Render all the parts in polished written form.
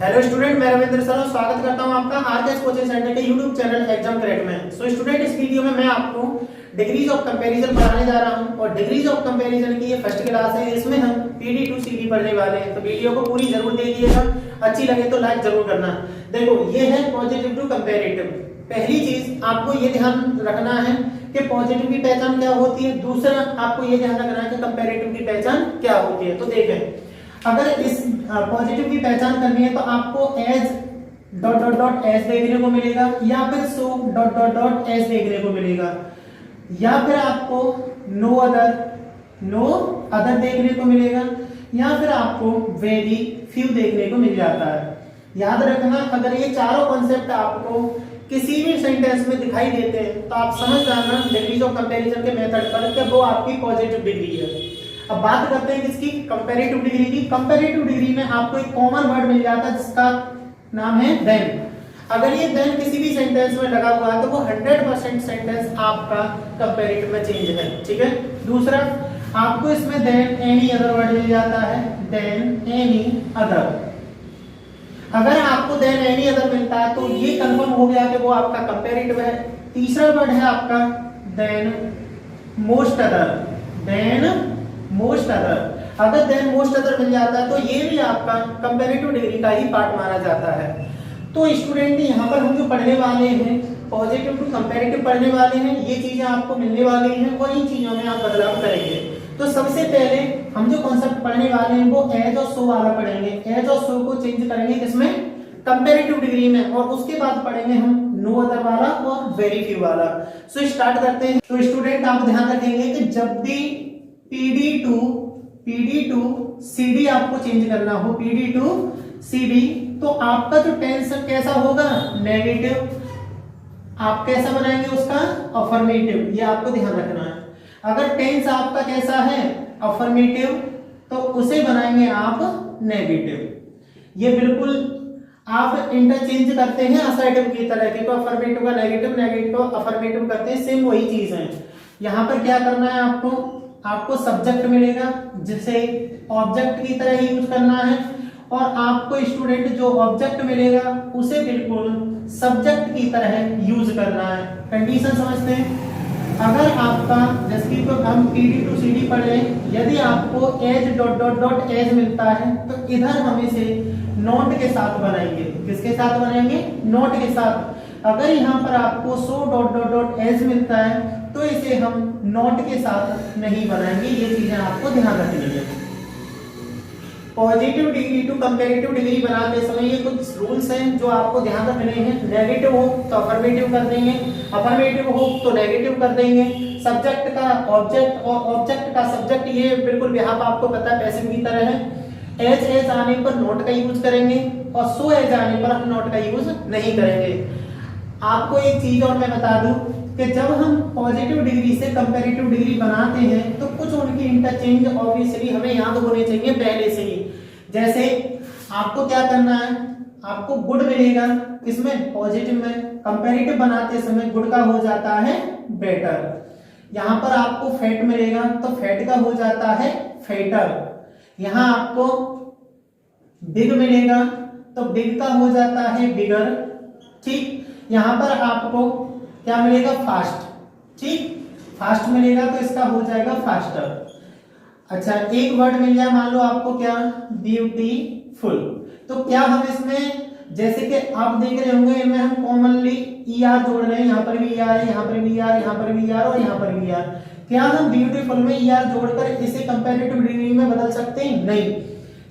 Hello student, मैं Ravindra sir स्वागत करता हूं आपका आरकेएस कोचिंग सेंटर के यूट्यूब चैनल एग्जाम करेक्ट में। सो स्टूडेंट, इस वीडियो में मैं आपको डिग्रीज ऑफ कंपैरिजन पढ़ाने जा रहा हूं और डिग्रीज ऑफ कंपैरिजन की ये फर्स्ट क्लास है। इसमें हम पीडी टू सीडी पढ़ने वाले हैं, तो वीडियो को पूरी जरूर देखिएगा। अच्छी लगे तो लाइक जरूर करना। देखो, ये है पॉजिटिव टू कंपैरेटिव। पहली चीज आपको ये ध्यान रखना है कि पॉजिटिव की पहचान क्या होती है। दूसरा आपको ये ध्यान रखना है कि कंपैरेटिव की पहचान क्या होती है। तो देखें, अगर इस पॉजिटिव की पहचान करनी है तो आपको as dot dot dot as देखने को मिलेगा, या फिर so dot dot dot as देखने को मिलेगा, या फिर आपको नो अदर देखने को मिलेगा, या फिर आपको वेरी फ्यू देखने को मिल जाता है। याद रखना, अगर ये चारों कॉन्सेप्ट आपको किसी भी सेंटेंस में दिखाई देते हैं तो आप समझ जाना डिग्रीज ऑफ कंपैरिजन के मेथड पर कि वो आपकी पॉजिटिव डिग्री है। अब बात करते हैं किसकी, कंपैरेटिव डिग्री की। कंपैरेटिव डिग्री में आपको एक कॉमन वर्ड मिल जाता है जिसका नाम है देन। अगर ये देन किसी भी सेंटेंस में लगा हुआ है तो वो 100% सेंटेंस आपका कंपैरेटिव में चेंज है। ठीक है। दूसरा, आपको इसमें देन एनी अदर वर्ड मिल जाता है, देन एनी अदर। अगर आपको देन एनी अदर मिलता है तो ये कंफर्म हो गया कि वो आपका कंपैरेटिव है। तीसरा वर्ड है आपका than most other, than most other. अगर देन मोस्ट अदर मिल जाता है तो ये भी आपका कंपैरेटिव डिग्री का ही पार्ट माना जाता है। तो स्टूडेंट, यहाँ पर हम जो पढ़ने वाले हैं पॉजिटिव टू कंपैरेटिव पढ़ने वाले हैं, ये चीजें आपको मिलने वाली हैं और इन चीजों में आप बदलाव करेंगे। तो सबसे पहले हम जो कॉन्सेप्ट पढ़ने वाले हैं वो एज और सो वाला पढ़ेंगे। एज और सो को चेंज करेंगे किसमें, कंपैरेटिव डिग्री में, और उसके बाद पढ़ेंगे हम नो अदर वाला और वेरी फ्यू वाला। सो स्टार्ट करते हैं। तो स्टूडेंट, आप ध्यान रखेंगे कि जब भी पीडी टू सीडी आपको चेंज करना हो, पीडी टू सीडी, तो आपका जो टेंस कैसा होगा, नेगेटिव। आप कैसा बनाएंगे उसका, अफर्मेटिव। ये आपको ध्यान रखना है। अगर टेंस आपका कैसा है, अफर्मेटिव, तो उसे बनाएंगे आप नेगेटिव। ये बिल्कुल आप इंटरचेंज करते हैं असर्टिव की तरह के, तो अफर्मेटिव का नेगेटिव, नेगेटिव को अफर्मेटिव करते हैं, सेम वही चीज है। यहां पर क्या करना है आपको सब्जेक्ट मिलेगा जिसे ऑब्जेक्ट की तरह यूज करना है, और आपको स्टूडेंट जो ऑब्जेक्ट मिलेगा उसे बिल्कुल सब्जेक्ट की तरह यूज करना है। कंडीशन समझते हैं। अगर आपका, जैसे कि तो हम पीडी टू सीडी पढ़ रहे हैं, यदि आपको as dot dot dot as मिलता है तो इधर हम इसे नोट के साथ बनाएंगे। किसके साथ बनाएंगे, नोट के साथ। अगर यहाँ पर आपको so dot dot dot as मिलता है तो इसे हम नोट के साथ नहीं बनाएंगे। ये चीजें आपको ध्यान रखनी है। Positive degree to comparative degree बनाते समय ये कुछ रूल्स हैं जो आपको ध्यान रखने हैं। नेगेटिव हो तो अफर्मेटिव कर देंगे, अफर्मेटिव हो तो नेगेटिव कर देंगे। सब्जेक्ट का ऑब्जेक्ट और ऑब्जेक्ट का सब्जेक्ट, ये बिल्कुल बिहाफ आपको पता है पैसिव की तरह है। एज आने पर नोट का यूज करेंगे और सो एज आने पर हम नोट का यूज नहीं करेंगे। आपको एक चीज और मैं बता दूं कि जब हम पॉजिटिव डिग्री से कंपैरेटिव डिग्री बनाते हैं तो कुछ उनकी इंटरचेंज ऑब्वियसली हमें याद होने चाहिए पहले से ही। जैसे आपको क्या करना है, आपको गुड मिलेगा इसमें पॉजिटिव में, कंपैरेटिव बनाते समय गुड का हो जाता है बेटर। यहां पर आपको फैट मिलेगा तो फैट का हो जाता है फैटर। यहां आपको बिग मिलेगा तो बिग का हो जाता है बिगर। ठीक। यहां पर आपको क्या मिलेगा, फास्ट। ठीक, फास्ट मिलेगा तो इसका हो जाएगा फास्टर। अच्छा, एक वर्ड मिल जाए मान लो आपको क्या, ब्यूटीफुल, तो क्या हम इसमें, जैसे कि आप देख रहे होंगे इनमें हम कॉमनली ईआर जोड़ रहे हैं, यहाँ पर भी ईआर है, यहाँ पर भी ईआर, यहाँ पर भी ईआर और यहाँ पर भी ईआर। क्या हम ब्यूटीफुल में ईआर जोड़कर इसे कंपैरेटिव डिग्री में बदल सकते हैं? नहीं।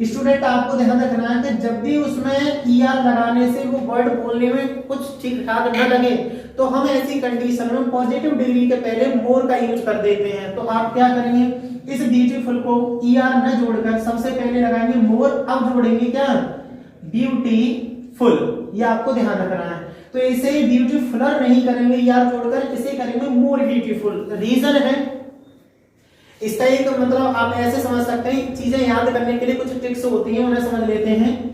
स्टूडेंट, आपको ध्यान रखना है कि जब भी उसमें ईआर लगाने से वो वर्ड बोलने में कुछ ठीक ठाक न लगे तो हम ऐसी कंडीशन में पॉजिटिव डिग्री के पहले मोर का यूज कर देते हैं। तो आप क्या करेंगे, इस ब्यूटीफुल को ईआर न जोड़कर सबसे पहले लगाएंगे मोर, अब जोड़ेंगे क्या, ब्यूटीफुल। ये आपको ध्यान रखना है। तो इसे ब्यूटीफुलर नहीं करेंगे ईआर जोड़कर, इसे करेंगे मोर ब्यूटीफुल। रीजन है इसका एक मतलब आप ऐसे समझ सकते हैं, चीजें याद करने के लिए कुछ ट्रिक्स होती हैं, उन्हें समझ लेते हैं।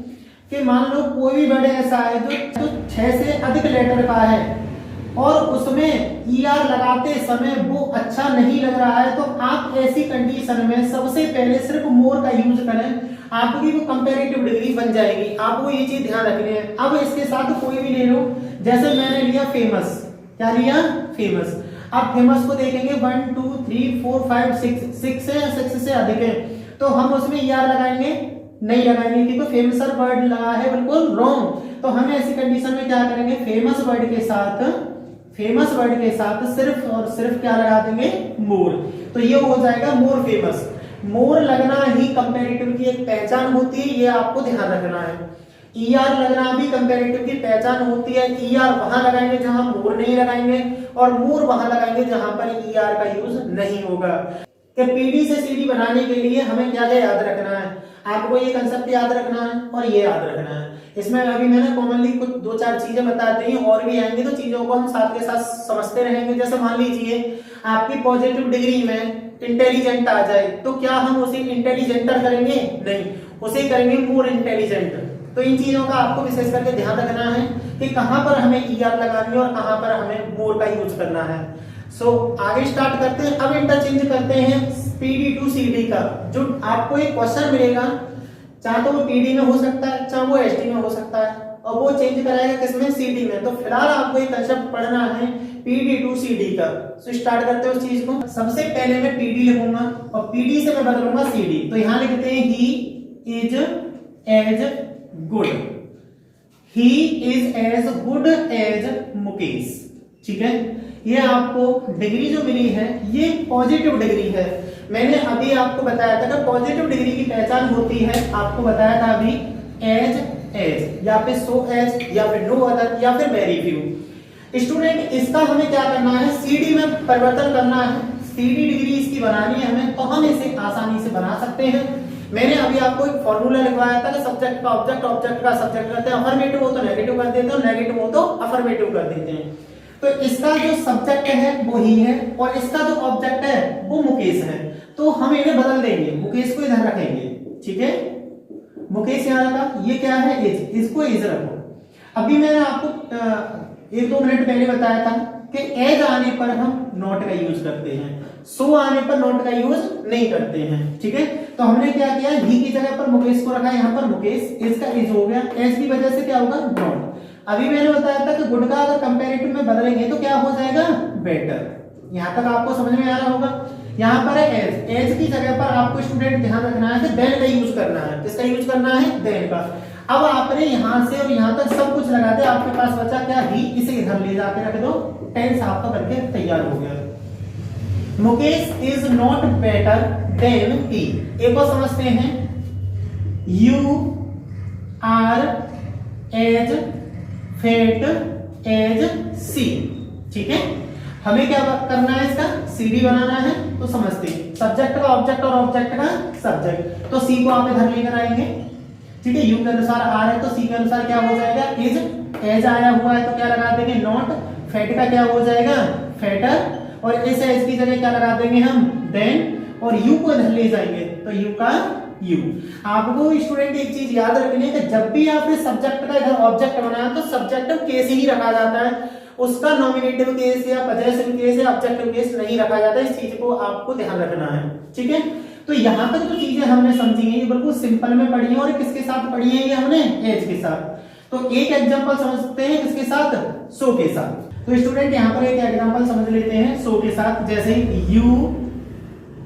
कि मान लो कोई भी वर्ड ऐसा है जो 6 से अधिक लेटर का है और उसमें ईआर लगाते समय वो अच्छा नहीं लग रहा है, तो आप ऐसी कंडीशन में सबसे पहले सिर्फ मोर का यूज करें। आपकी वो कंपैरेटिव डिग्री बन जाएगी। आपको ये चीज ध्यान रखनी है। अब इसके साथ कोई भी ले लो, जैसे मैंने लिया फेमस, क्या लिया? फेमस। अब फेमस को देखेंगे 1 2 3 4 5 6 है, 6 से अधिक है, तो हम उसमें ER लगाएंगे? नहीं लगाएंगे, क्योंकि फेमसर वर्ड लगा है बिल्कुल रॉन्ग। तो हमें ऐसी कंडीशन में क्या करेंगे? फेमस वर्ड के साथ सिर्फ और सिर्फ क्या लगा देंगे? मोर। तो ये हो जाएगा मोर फेमस। मोर लगना ही कंपैरेटिव की एक पहचान होती है, ये आपको ध्यान रखना है। ER लगना भी कंपैरेटिव की पहचान होती है। ER वहां लगाएंगे जहां मोर नहीं लगाएंगे, और मोर वहां लगाएंगे जहां पर ER का यूज नहीं होगा। कि PD से CD बनाने के लिए हमें क्या क्या याद रखना है? आपको ये कंसेप्ट याद रखना है और ये याद रखना है। इसमें अभी मैंने कॉमनली कुछ 2-4 चीजें बता दी हैं, और भी आएंगी तो चीजों को हम साथ के साथ समझते रहेंगे। जैसे मान लीजिए आपकी पॉजिटिव डिग्री में इंटेलिजेंट आ जाए, तो क्या हम उसे इंटेलिजेंटर करेंगे? नहीं, उसे करेंगे मोर इंटेलिजेंट। तो इन चीजों का आपको विशेष करके ध्यान रखना है कि कहां पर हमें ER लगानी है और कहां पर हमें मोर का यूज करना है। सो आगे स्टार्ट करते हैं। अब इंटरचेंज करते हैं PD टू CD का। जो आपको एक क्वेश्चन मिलेगा, चाहे तो वो PD में हो सकता है, चाहे वो SD में हो सकता है, और वो चेंज कराएगा किसमें? CD में। तो फिलहाल आपको एक कंसेप्ट पढ़ना है PD टू CD का। सो स्टार्ट करते हैं उस चीज को। सबसे पहले मैं PD लिखूंगा और PD से मैं बदलूंगा CD। तो यहां लिखते हैं he is as good, he is as good as Mukesh. ठीक है, ये आपको डिग्री जो मिली है ये पॉजिटिव डिग्री है। मैंने अभी आपको बताया था कि पॉजिटिव डिग्री की पहचान होती है, आपको बताया था अभी, एज या फिर सो एज या फिर नो अदर या फिर वेरी फ्यू। स्टूडेंट इसका हमें क्या करना है? CD में परिवर्तन करना है। CD डिग्री इसकी बनानी है हमें, तो हम इसे आसानी से बना सकते हैं। मैंने अभी आपको एक फॉर्मूला लिखवाया था कि सब्जेक्ट का ऑब्जेक्ट, ऑब्जेक्ट का सब्जेक्ट करते हैं। अफर्मेटिव हो तो नेगेटिव कर देते हैं, नेगेटिव हो तो अफर्मेटिव कर देते हैं। तो इसका जो सब्जेक्ट है वो ही है, और इसका जो ऑब्जेक्ट है वो मुकेश है। तो हम इन्हें बदल देंगे, मुकेश को इधर रखेंगे। ठीक है, मुकेश यहाँ रखा, ये क्या है? एज, इसको एज रखो। अभी मैंने आपको 1-2 मिनट पहले बताया था कि एज आने पर हम नॉट का यूज करते हैं, सो आने पर नॉट का यूज नहीं करते हैं। ठीक है, तो हमने क्या किया? ही की जगह पर मुकेश को रखा, यहाँ पर मुकेश, एज का एज हो गया। एज की वजह से क्या होगा? नॉट। अभी मैंने बताया था कि गुड का अगर कंपैरेटिव में बदलेंगे तो क्या हो जाएगा? बेटर। यहां तक आपको समझ में आ रहा होगा। यहां पर है एज, एज की जगह पर आपको स्टूडेंट ध्यान रखना है कि देन का यूज करना है। किसका यूज करना है? देन का। अब आपने यहां से और यहां तक सब कुछ लगा दिया, आपके पास बचा क्या? ही। इसे इधर ले जाके रख दो, टेंस आपका बनके तैयार हो गया। Mukesh is not better than he. एक और समझते हैं, you are as fat as she. ठीक है, हमें क्या करना है? इसका CD बनाना है। तो समझते हैं, सब्जेक्ट का ऑब्जेक्ट और ऑब्जेक्ट का सब्जेक्ट। तो C को आप इधर लेकर आएंगे। ठीक है, U के अनुसार R है तो C के अनुसार क्या हो जाएगा? इज। एज आया हुआ है तो क्या लगा देंगे? नॉट। फेट का क्या हो जाएगा? फेटर। और इस एज की जगह क्या लगा देंगे हम? देन। और U को इधर ले जाएंगे तो U का U। आपको स्टूडेंट एक चीज याद रखनी है कि जब भी आपने सब्जेक्ट का इधर ऑब्जेक्ट बनाया तो सब्जेक्टिव केस ही रखा जाता है, उसका नॉमिनेटिव केस या पजेसिव केस या ऑब्जेक्टिव केस नहीं रखा जाता। इस चीज को आपको ध्यान रखना है। ठीक है, तो यहां तक जो चीजें हमने समझी हैं ये बिल्कुल सिंपल में पढ़ी है, और किसके साथ पढ़ी है? ये हमने एज के साथ। तो एक एग्जांपल समझते हैं किसके साथ? सो के साथ। तो स्टूडेंट यहां पर एक एग्जांपल समझ लेते हैं सो के साथ। जैसे you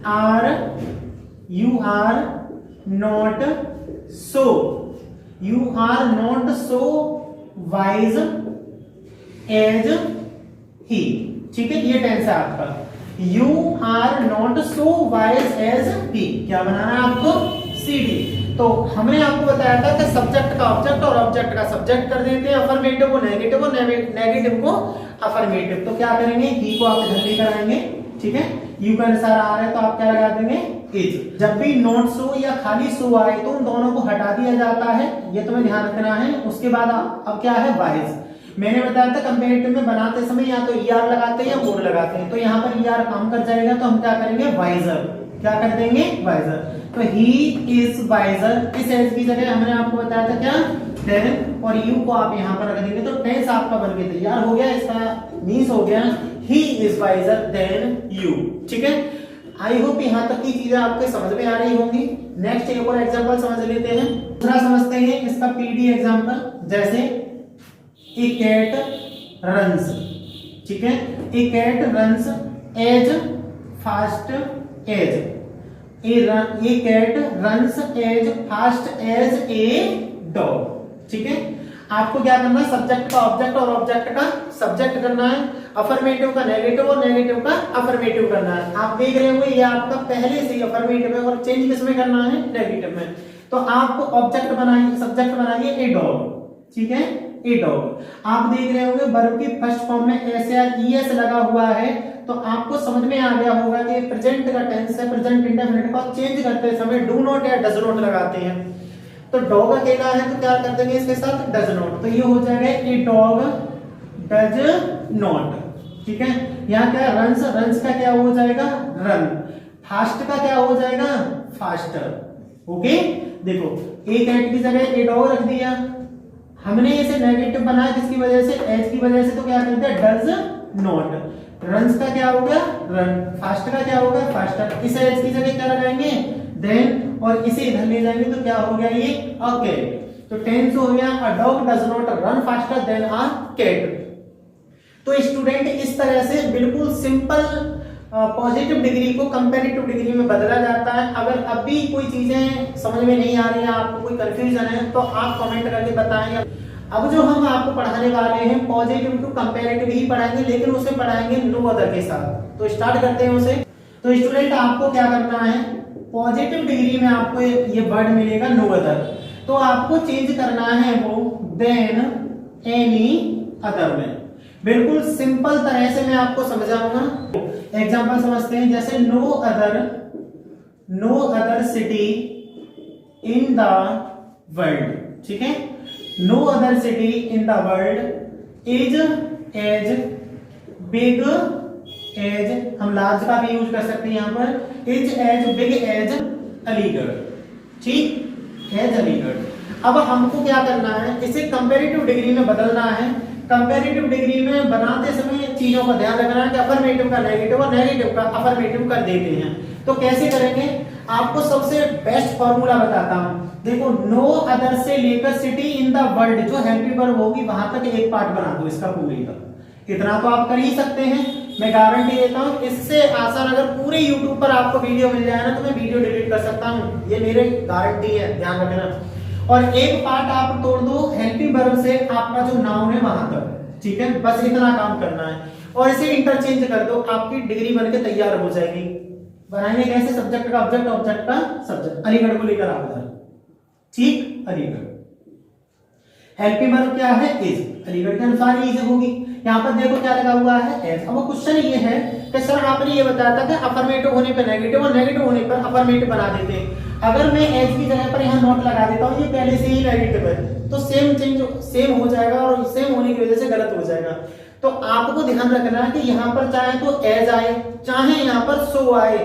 are not so, you are not so wise as he. ठीक है, ये टेंस है आपका। You are not so wise as he. क्या बनाना है आपको? CD। तो हमने आपको बताया था कि सब्जेक्ट का ऑब्जेक्ट और ऑब्जेक्ट का सब्जेक्ट कर देते हैं, अफर्मेटिव को नेगेटिव और नेगेटिव को अफर्मेटिव। तो क्या करेंगे? ही को आप इधर लेकर आएंगे। ठीक है, यू का अनुसार आ रहा है तो आप क्या लगा देंगे? इज। जब भी नॉट सो या खाली सो आए तो उन दोनों को हटा दिया जाता है, ये तुम्हें ध्यान रखना है। उसके बाद अब क्या है? वाइज। मैंने बताया था कंपैरेटिव में बनाते समय या तो ER लगाते हैं या मोर लगाते हैं। तो यहाँ पर ER काम कर जाएगा तो हम क्या करेंगे? वाइजर। क्या कर देंगे? वाइजर। तो ही इज वाइजर, इस एज की जगह हमने आपको बताया था क्या? देन। और यू को आप यहाँ पर रख देंगे तो टेंस आपका बनके तैयार हो गया। इसका मीन्स हो गया he is visor then you. ठीक है, आई होप यहाँ तक की चीजें आपके समझ में आ रही होंगी। नेक्स्ट एक और एग्जांपल समझ लेते हैं। दूसरा समझते हैं इसका पीडी एग्जांपल, जैसे ए कैट रन्स, ठीक है, a cat runs as fast as, a cat runs as fast as a dog, ठीक है। आपको क्या करना है, सब्जेक्ट का ऑब्जेक्ट और ऑब्जेक्ट का सब्जेक्ट करना है, अफर्मेटिव का नेगेटिव और नेगेटिव का अफर्मेटिव करना है। आप देख रहे होंगे ये आपका पहले से ही अफर्मेटिव है और चेंज किसमें करना है, नेगेटिव में। तो आप ऑब्जेक्ट बनाइए, सब्जेक्ट बनाइए ए डॉग, ठीक है, ए डॉग। आप देख रहे होंगे वर्ब की फर्स्ट फॉर्म में एस या ईएस लगा हुआ है, तो आपको समझ में आ गया होगा कि प्रेजेंट का टेंस है, प्रेजेंट इंडेफिनिट का चेंज करते समय डू नॉट या डज नॉट लगाते हैं। तो डॉग अकेला है तो क्या कर देंगे इसके साथ, डज नॉट, तो ये हो जाएगा ए डॉग डज नॉट, ठीक है। यहाँ क्या रन्स, रन्स का क्या हो जाएगा, रन, फास्ट का क्या हो जाएगा, फास्टर, ओके। देखो ए कैट की जगह ए डॉग रख दिया, हमने इसे नेगेटिव बनाया किसकी वजह से, एज की वजह से, तो क्या करते हैं डज नॉट। रन्स का क्या हो गया, रन, फास्ट का क्या हो गया, फास्टर। इस एज की जगह क्या लगाएंगे, देन, और इसे इधर ले जाएंगे तो क्या हो गया ये अ कैट। तो टेंस हो गया a dog does not run faster than a cat. तो स्टूडेंट इस तरह से बिल्कुल सिंपल पॉजिटिव डिग्री को कंपैरेटिव डिग्री में बदला जाता है। अगर अभी कोई चीजें समझ में नहीं आ रही है, आपको कोई कंफ्यूजन है, तो आप कमेंट करके बताएं। अब जो हम आपको पढ़ाने वाले हैं पॉजिटिव टू कंपैरेटिव ही पढ़ाएंगे, लेकिन उसे पढ़ाएंगे नो अदर के साथ। तो स्टार्ट करते हैं उसे। तो स्टूडेंट आपको क्या करना है, पॉजिटिव डिग्री में आपको ये वर्ड मिलेगा नो अदर, तो आपको चेंज करना है वो देन एनी अदर में। बिल्कुल सिंपल तरह से मैं आपको समझाऊंगा। एग्जांपल समझते हैं, जैसे no other city in the world, ठीक है, no other city in the world is as big as, हम लार्ज का भी यूज कर सकते हैं यहाँ पर, is as big as Aligarh, ठीक, एज अलीगढ़। अब हमको क्या करना है, इसे कंपैरेटिव डिग्री में बदलना है। कंपैरेटिव डिग्री में बनाते समय चीजों का ध्यान रखना है कि अफर्मेटिव का नेगेटिव और नेगेटिव का अफर्मेटिव कर देते हैं। तो कैसे करेंगे, आपको सबसे बेस्ट फॉर्मूला बताता हूं। देखो नो अदर से लेकर सिटी इन द वर्ल्ड, जो हेल्पिंग वर्ब होगी वहां तक एक पार्ट बना दो इसका पूरी का। इतना तो आप कर ही सकते हैं, मैं गारंटी देता हूं। इससे आसान अगर पूरे YouTube पर आपको वीडियो मिल जाए ना, तो मैं वीडियो डिलीट कर सकता हूं, ये मेरे गारंटी है, ध्यान रखना। और एक पार्ट आप तोड़ दो हेल्पिंग वर्ब से आपका जो नाउन है वहां तक, ठीक है, बस इतना काम करना है। और इसे इंटरचेंज कर दो, आपकी डिग्री बनके तैयार हो जाएगी। बनाएंगे कैसे, सब्जेक्ट का ऑब्जेक्ट, ऑब्जेक्ट का सब्जेक्ट, अलीगढ़ को लेकर आप इधर, ठीक, अलीगढ़। हेल्पिंग वर्ब क्या है, इज, अलीगढ़ के अनुसार इज होगी। यहाँ पर देखो क्या लगा हुआ है, एज। अब क्वेश्चन ये है कि सर आपने ये बताया था कि अफर्मेटिव होने पर नेगेटिव और नेगेटिव होने पर अफर्मेटिव बना देते हैं। अगर मैं एज की जगह पर यहाँ नॉट लगा देता हूँ, ये पहले से ही नेगेटिव है, तो सेम हो जाएगा और सेम होने की वजह से गलत हो जाएगा। तो आपको ध्यान रखना है कि यहाँ पर चाहे तो एज आए, चाहे यहाँ पर सो आए,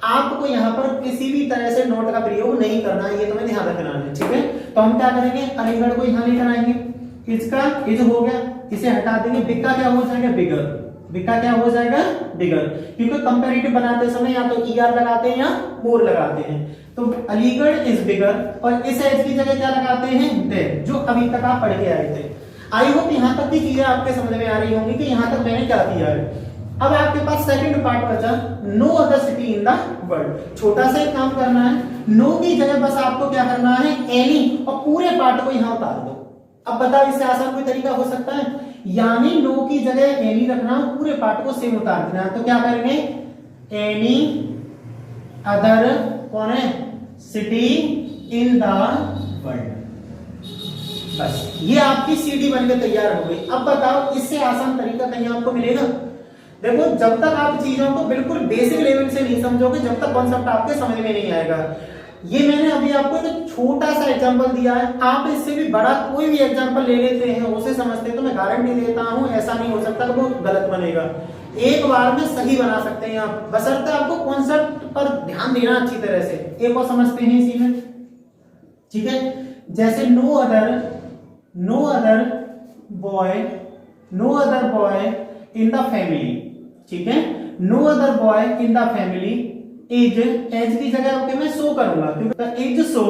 आपको यहाँ पर किसी भी तरह से नोट का प्रयोग नहीं करना है, ये तुम्हें ध्यान रखना है, ठीक है। तो हम क्या करेंगे, अलीगढ़ को यहाँ लेकर आएंगे, इसका इज हो गया, इसे हटा देंगे, बिग का क्या हो जाएगा, बिगर, बिग का क्या हो जाएगा, बिगर, क्योंकि कंपैरेटिव बनाते समय या तो ईआर लगाते हैं या मोर लगाते हैं। तो अलीगढ़ इज बिगर, और इस एज की जगह क्या लगाते हैं, देन, जो अभी तक आप पढ़ के आए थे। आई होप यहाँ तक की चीजें आपके समझ में आ रही होंगी कि यहाँ तक मैंने क्या किया है। अब आपके पास सेकंड पार्ट बचा, no other city in the world. छोटा सा एक काम करना है, नो की जगह बस आपको क्या करना है, एनी, और पूरे पार्ट को यहाँ उतार दो। अब बताओ इससे आसान कोई तरीका हो सकता है, यानी नो की जगह एनी रखना, पूरे पार्ट को सेम उतार देना। तो क्या करेंगे, एनी अदर कौन है, सिटी इन द वर्ल्ड, बस ये आपकी सीडी बनकर तैयार हो गई। अब बताओ इससे आसान तरीका कहीं आपको मिलेगा। देखो जब तक आप चीजों को बिल्कुल बेसिक लेवल से नहीं समझोगे, जब तक कॉन्सेप्ट आपके समझ में नहीं आएगा। ये मैंने अभी आपको एक छोटा सा एग्जांपल दिया है, आप इससे भी बड़ा कोई भी एग्जांपल ले लेते हैं, उसे समझते हैं, तो मैं गारंटी देता हूं ऐसा नहीं हो सकता कि वो गलत बनेगा। एक बार में सही बना सकते हैं आप, बशर्ते आपको कॉन्सेप्ट पर ध्यान देना अच्छी तरह से। एक और समझते हैं इसी में, ठीक है। जैसे no other boy in the family, ठीक है, no other boy in the family is, as की जगह ओके मैं सो करूंगा क्योंकि इज सो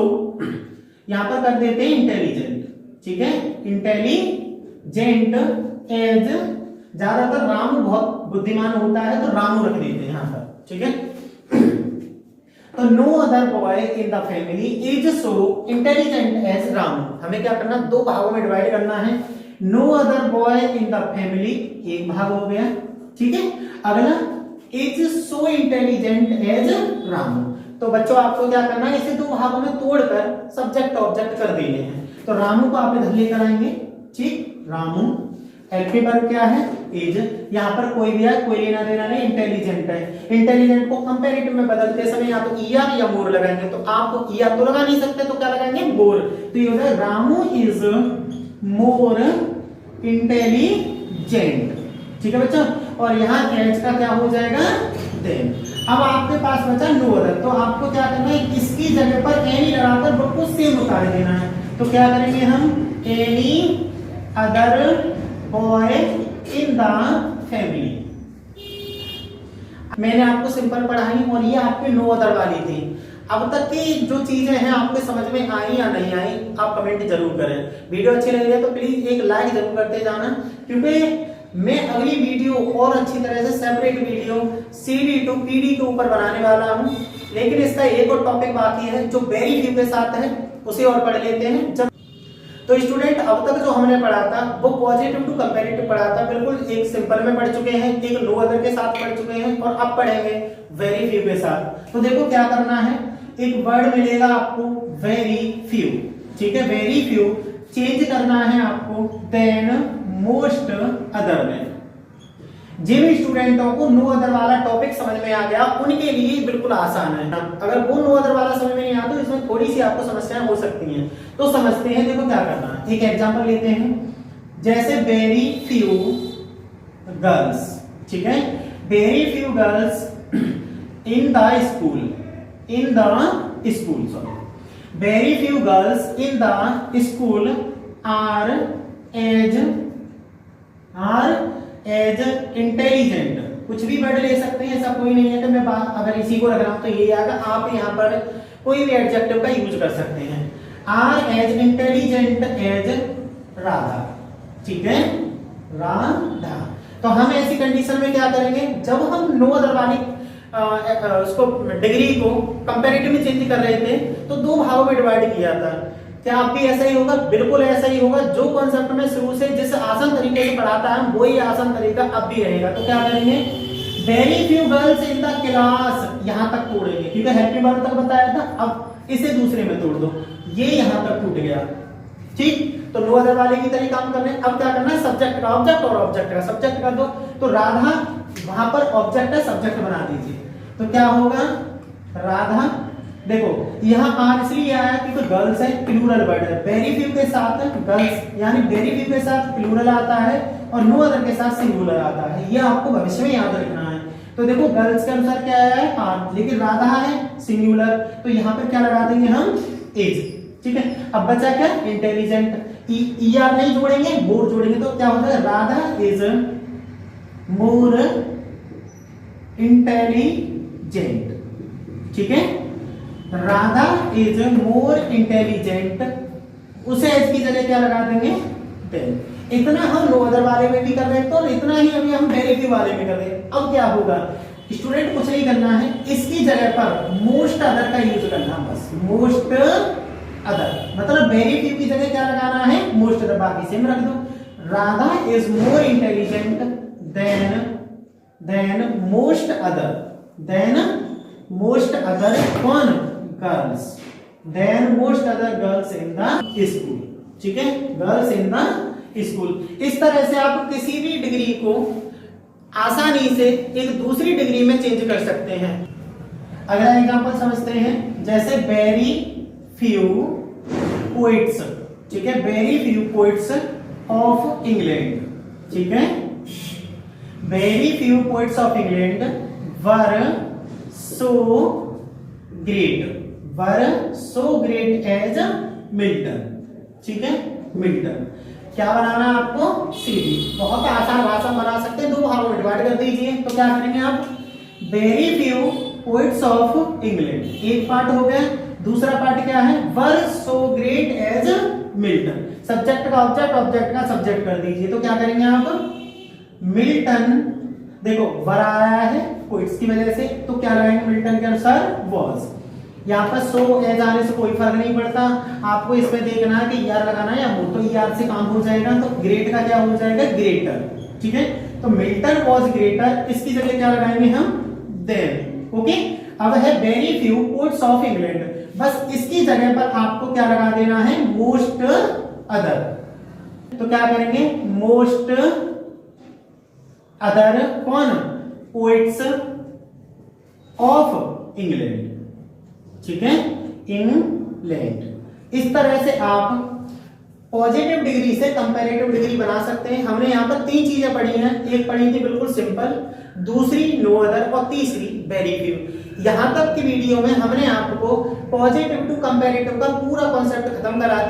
यहां पर कर देते हैं इंटेलिजेंट, ठीक है, इंटेलिजेंट एज, ज्यादातर रामू बहुत बुद्धिमान होता है तो रामू रख देते हैं यहां पर, ठीक है। तो no other boy in the family is so intelligent as Ramu, हमें क्या करना, दो भागों में डिवाइड करना है। No other boy in the family एक भाग हो गया, ठीक है। अगला is so intelligent as Ramu, तो बच्चों आपको क्या करना है, इसे दो भागों में तोड़कर सब्जेक्ट ऑब्जेक्ट कर देने हैं। तो रामू को आप इधर लेकर आएंगे, ठीक, रामू, हेल्पिंग वर्ब क्या है, इज, यहाँ पर कोई भी है, कोई लेना देना नहीं, इंटेलिजेंट है। इंटेलिजेंट को कंपैरेटिव में बदलते समय या तो ईआर या मोर लगाएंगे, तो आप ईआर तो लगा नहीं सकते तो क्या लगाएंगे, मोर, तो ये हो जाएगा रामू इज मोर इंटेलिजेंट, ठीक है बच्चों। और यहाँ एज का क्या हो जाएगा, देन। अब आपके पास बचा नो अदर, तो आपको क्या करना है, इसकी जगह पर एनी लगाकर वर्ब को सेम उतार देना है। तो क्या करेंगे हम, any other boy in the family. मैंने आपको सिंपल पढ़ाई और ये आपके नो अदर वाली थी। अब तक की जो चीजें हैं आपके समझ में आई या नहीं आई, आप कमेंट जरूर करें। वीडियो अच्छी लगी है तो प्लीज एक लाइक जरूर करते जाना, क्योंकि मैं अगली वीडियो और अच्छी तरह से separate video CD to PD के ऊपर बनाने वाला हूं। लेकिन इसका एक और टॉपिक बाकी है जो वेरी फ्यू के साथ है, उसे और पढ़ लेते हैं। जब तो स्टूडेंट अब तक जो हमने पढ़ा था वो पॉजिटिव टू कंपैरेटिव पढ़ा था, बिल्कुल एक सिंपल में पढ़ चुके हैं, एक नो अदर के साथ पढ़ चुके हैं, और अब पढ़ेंगे वेरी फ्यू के साथ। तो देखो क्या करना है, एक वर्ड मिलेगा आपको वेरी फ्यू, ठीक है, वेरी फ्यू चेंज करना है आपको देन मोस्ट अदर में। जिन स्टूडेंटों को नो अदर वाला टॉपिक समझ में आ गया उनके लिए बिल्कुल आसान है। अगर वो नो अदर वाला समझ में नहीं आता तो इसमें थोड़ी सी आपको समस्याएं हो सकती हैं, तो समझते हैं। देखो क्या करना है, एक एग्जांपल लेते हैं, जैसे वेरी फ्यू गर्ल्स, ठीक है, very few girls in the school, in the school, sorry, very few girls in the school are as intelligent. कुछ भी वर्ड ले सकते हैं, ऐसा कोई नहीं है कि मैं अगर इसी को रख रहा हूं तो ये आएगा। आप यहाँ पर कोई भी एडजेक्टिव का यूज कर सकते हैं। Are as intelligent as Radha, ठीक है, राधा। तो हम ऐसी कंडीशन में क्या करेंगे, जब हम नो अदर वाली उसको डिग्री को कंपैरेटिव में चेंज कर रहे थे तो दो भागों में डिवाइड किया था। क्या आप भी ऐसा ही होगा, बिल्कुल ऐसा ही होगा। जो कॉन्सेप्ट में शुरू से जिस आसान तरीके से पढ़ाता है वही आसान तरीका अब भी रहेगा। तो क्या करेंगे, very few girls in the class, यहां तक तोड़ेंगे क्योंकि हेल्पिंग वर्ब तक बताया था, अब इसे दूसरे में तोड़ दो, ये यहां तक टूट गया, ठीक। तो नो अदर वाले की तरह काम कर रहे हैं। अब क्या करना है, सब्जेक्ट का ऑब्जेक्ट और ऑब्जेक्ट का सब्जेक्ट कर दो। तो राधा वहां पर ऑब्जेक्ट है, सब्जेक्ट बना दीजिए। तो क्या होगा, राधा, देखो यहाँ आर इसलिए आया क्योंकि गर्ल्स है, प्लूरल वर्ड है। वेरी फ्यू के साथ गर्ल्स यानी वेरी फ्यू के साथ प्लूरल आता है और नो अदर के साथ सिंगुलर आता है, ये आपको भविष्य में याद रखना है। तो देखो गर्ल्स के अनुसार क्या आया है, आर, लेकिन राधा है सिंगुलर, तो यहाँ पर क्या लगा देंगे हम, एज, ठीक है। अब बचा क्या, इंटेलिजेंट, ईआर नहीं जोड़ेंगे, मोर जोड़ेंगे, तो क्या होता है, राधा इज मोर इंटेलिजेंट, ठीक है, राधा इज मोर इंटेलिजेंट। उसे एज की जगह क्या लगा देंगे, देन। इतना हम नो अदर वाले में भी कर रहे हैं, तो इतना ही अभी हम वेरी फ्यू वाले में कर रहे हैं। अब क्या होगा, स्टूडेंट कुछ नहीं करना है, इसकी जगह पर मोस्ट अदर का यूज करना, बस मोस्ट अदर, मतलब वेरी फ्यू की जगह क्या लगाना है, मोस्ट अदर, बाकी सेम रख दो। Radha is more intelligent than most other, than most other कौन, girls, than most other girls in the school, ठीक है, गर्ल्स इन द स्कूल। इस तरह से आप किसी भी डिग्री को आसानी से एक दूसरी डिग्री में चेंज कर सकते हैं। अगला एग्जांपल समझते हैं, जैसे वेरी फ्यू पोइट्स, ठीक है, very few poets of England, ठीक है, very few poets of England were so great as Milton, ठीक है, मिल्टन। क्या बनाना है आपको, सीधी, बहुत आसान भाषा बना सकते हैं, दो भागों में डिवाइड कर दीजिए। तो क्या करेंगे आप, very few poets of England, एक पार्ट हो गया। दूसरा पार्ट क्या है, were so great as Milton. Subject का ऑब्जेक्ट, ऑब्जेक्ट का सब्जेक्ट कर दीजिए, तो क्या करेंगे आप, मिल्टन, देखो वर आया है पोइट्स की वजह से, तो क्या लगाएंगे मिल्टन के अनुसार वॉज। यहाँ पर सो एज आने से कोई फर्क नहीं पड़ता, आपको इसमें देखना है कि ईआर लगाना है या मोर, तो ईआर से काम हो जाएगा, तो ग्रेट का क्या हो जाएगा, ग्रेटर। ठीक है, तो मिल्टन वॉज ग्रेटर, इसकी जगह क्या लगाएंगे हम, देन। ओके, अब है very few poets of England, बस इसकी जगह पर आपको क्या लगा देना है, मोस्ट अदर। तो क्या करेंगे, मोस्ट अदर कौन, पोइट्स ऑफ इंग्लैंड। ठीक है, इंग्लैंड। इस तरह से आप पॉजिटिव डिग्री से कंपैरेटिव डिग्री बना सकते हैं। हमने यहाँ पर 3 चीजें पढ़ी हैं, एक पढ़ी थी बिल्कुल सिंपल, दूसरी नो अदर और तीसरी वेरी फ्यू। यहाँ तक की वीडियो में हमने आपको पॉजिटिव टू कंपैरेटिव का पूरा कॉन्सेप्ट खत्म करा दिया।